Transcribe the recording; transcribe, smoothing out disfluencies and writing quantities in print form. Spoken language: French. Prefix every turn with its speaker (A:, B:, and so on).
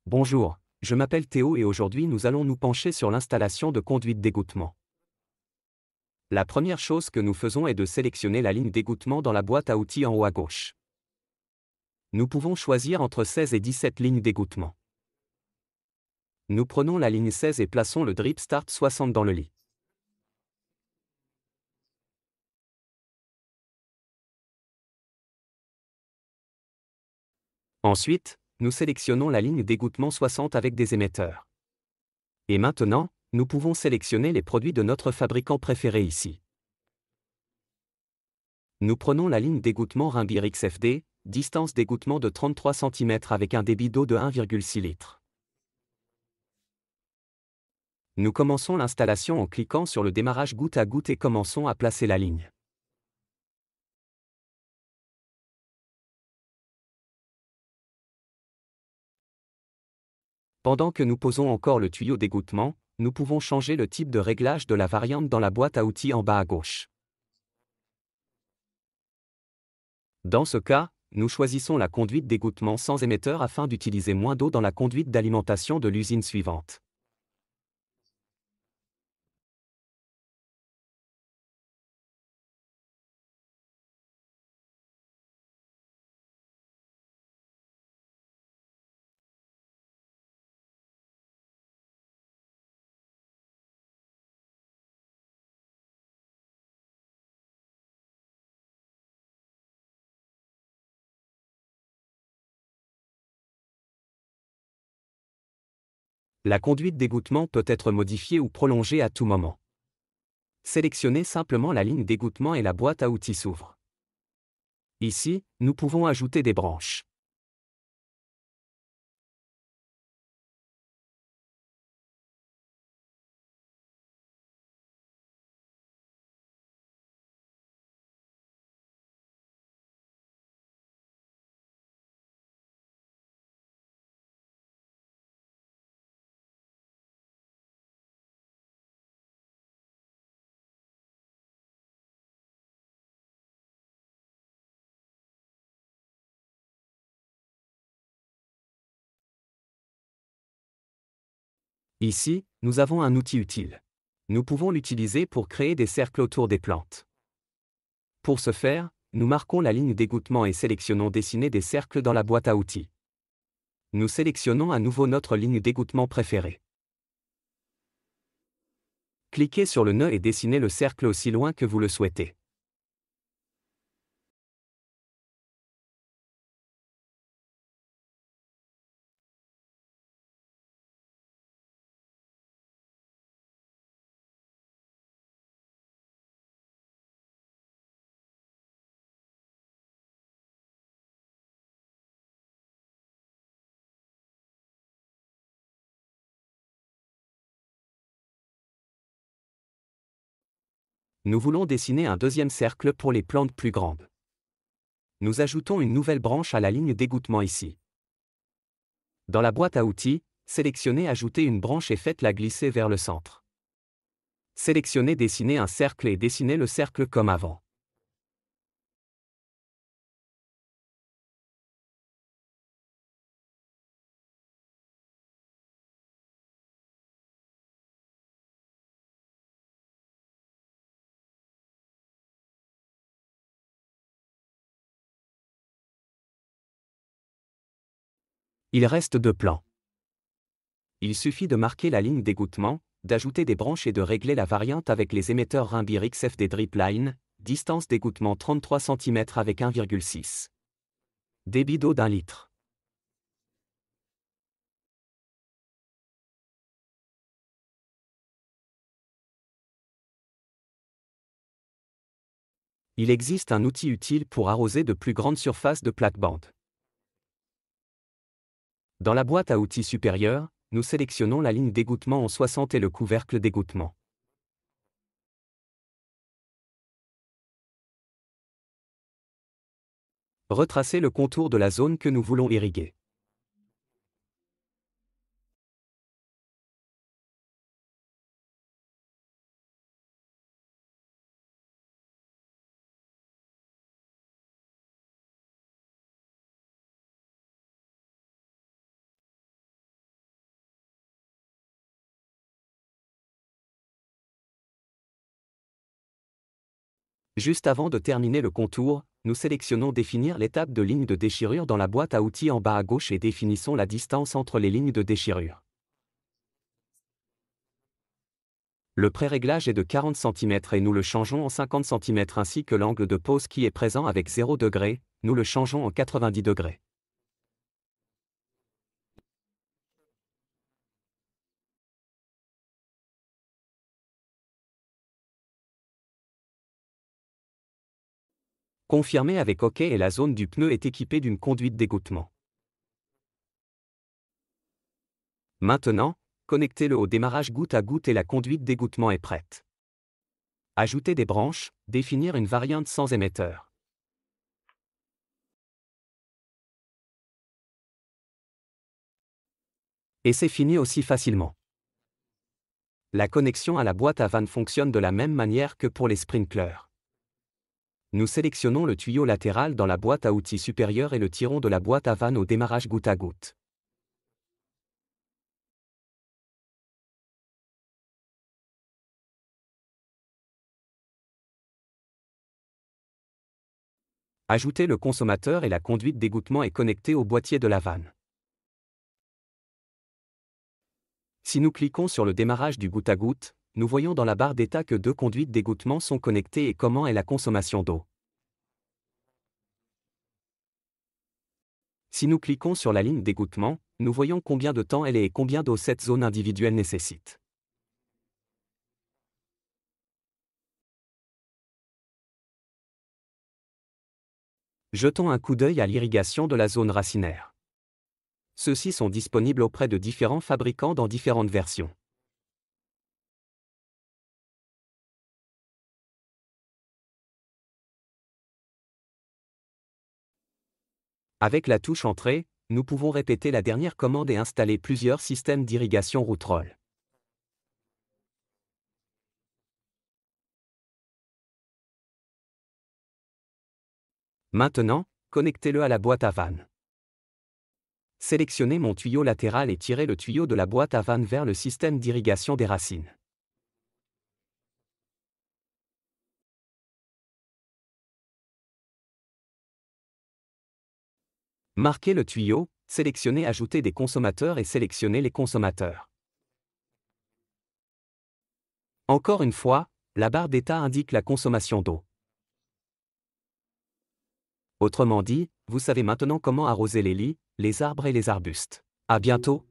A: Bonjour, je m'appelle Théo et aujourd'hui nous allons nous pencher sur l'installation de conduites d'égouttement. La première chose que nous faisons est de sélectionner la ligne d'égouttement dans la boîte à outils en haut à gauche. Nous pouvons choisir entre 16 et 17 lignes d'égouttement. Nous prenons la ligne 16 et plaçons le Drip Start 60 dans le lit. Ensuite, nous sélectionnons la ligne d'égouttement 60 avec des émetteurs. Et maintenant, nous pouvons sélectionner les produits de notre fabricant préféré ici. Nous prenons la ligne d'égouttement Rimbir XFD, distance d'égouttement de 33 cm avec un débit d'eau de 1,6 litres. Nous commençons l'installation en cliquant sur le démarrage goutte à goutte et commençons à placer la ligne. Pendant que nous posons encore le tuyau d'égouttement, nous pouvons changer le type de réglage de la variante dans la boîte à outils en bas à gauche. Dans ce cas, nous choisissons la conduite d'égouttement sans émetteur afin d'utiliser moins d'eau dans la conduite d'alimentation de l'usine suivante. La conduite d'égouttement peut être modifiée ou prolongée à tout moment. Sélectionnez simplement la ligne d'égouttement et la boîte à outils s'ouvre. Ici, nous pouvons ajouter des branches. Ici, nous avons un outil utile. Nous pouvons l'utiliser pour créer des cercles autour des plantes. Pour ce faire, nous marquons la ligne d'égouttement et sélectionnons dessiner des cercles dans la boîte à outils. Nous sélectionnons à nouveau notre ligne d'égouttement préférée. Cliquez sur le nœud et dessinez le cercle aussi loin que vous le souhaitez. Nous voulons dessiner un deuxième cercle pour les plantes plus grandes. Nous ajoutons une nouvelle branche à la ligne d'égouttement ici. Dans la boîte à outils, sélectionnez Ajouter une branche et faites-la glisser vers le centre. Sélectionnez Dessiner un cercle et dessinez le cercle comme avant. Il reste deux plans. Il suffit de marquer la ligne d'égouttement, d'ajouter des branches et de régler la variante avec les émetteurs Rimbir XFD Drip Line, distance d'égouttement 33 cm avec 1,6. Débit d'eau d'1 litre. Il existe un outil utile pour arroser de plus grandes surfaces de plaque-bande. Dans la boîte à outils supérieure, nous sélectionnons la ligne d'égouttement en 60 et le couvercle d'égouttement. Retracez le contour de la zone que nous voulons irriguer. Juste avant de terminer le contour, nous sélectionnons Définir l'étape de ligne de déchirure dans la boîte à outils en bas à gauche et définissons la distance entre les lignes de déchirure. Le préréglage est de 40 cm et nous le changeons en 50 cm ainsi que l'angle de pose qui est présent avec 0 degré, nous le changeons en 90 degrés. Confirmez avec OK et la zone du pneu est équipée d'une conduite d'égouttement. Maintenant, connectez-le au démarrage goutte à goutte et la conduite d'égouttement est prête. Ajouter des branches, définir une variante sans émetteur. Et c'est fini aussi facilement. La connexion à la boîte à vannes fonctionne de la même manière que pour les sprinklers. Nous sélectionnons le tuyau latéral dans la boîte à outils supérieure et le tirons de la boîte à vannes au démarrage goutte à goutte. Ajoutez le consommateur et la conduite d'égouttement est connectée au boîtier de la vanne. Si nous cliquons sur le démarrage du goutte à goutte, nous voyons dans la barre d'état que 2 conduites d'égouttement sont connectées et comment est la consommation d'eau. Si nous cliquons sur la ligne d'égouttement, nous voyons combien de temps elle est et combien d'eau cette zone individuelle nécessite. Jetons un coup d'œil à l'irrigation de la zone racinaire. Ceux-ci sont disponibles auprès de différents fabricants dans différentes versions. Avec la touche Entrée, nous pouvons répéter la dernière commande et installer plusieurs systèmes d'irrigation route-roll. Maintenant, connectez-le à la boîte à vannes. Sélectionnez mon tuyau latéral et tirez le tuyau de la boîte à vannes vers le système d'irrigation des racines. Marquez le tuyau, sélectionnez Ajouter des consommateurs et sélectionnez les consommateurs. Encore une fois, la barre d'état indique la consommation d'eau. Autrement dit, vous savez maintenant comment arroser les lits, les arbres et les arbustes. À bientôt!